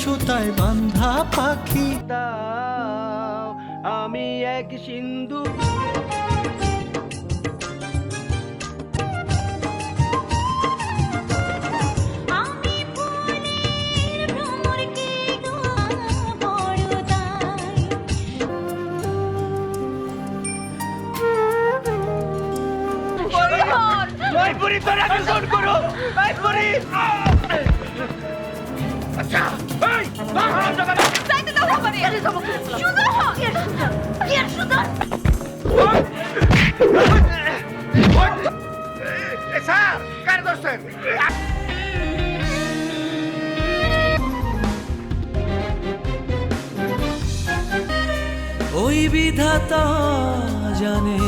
সুতায় বাঁধা পাখি। দাও আমি এক সিন্ধু। জয়পুরি তোরা ফোন করো। জয়পুরি আচ্ছা এই যাইতে দাও আমারে। সুন্দর হ কি আর সুন্দর। স্যার কার দোষের? ওই বিধাতা জানে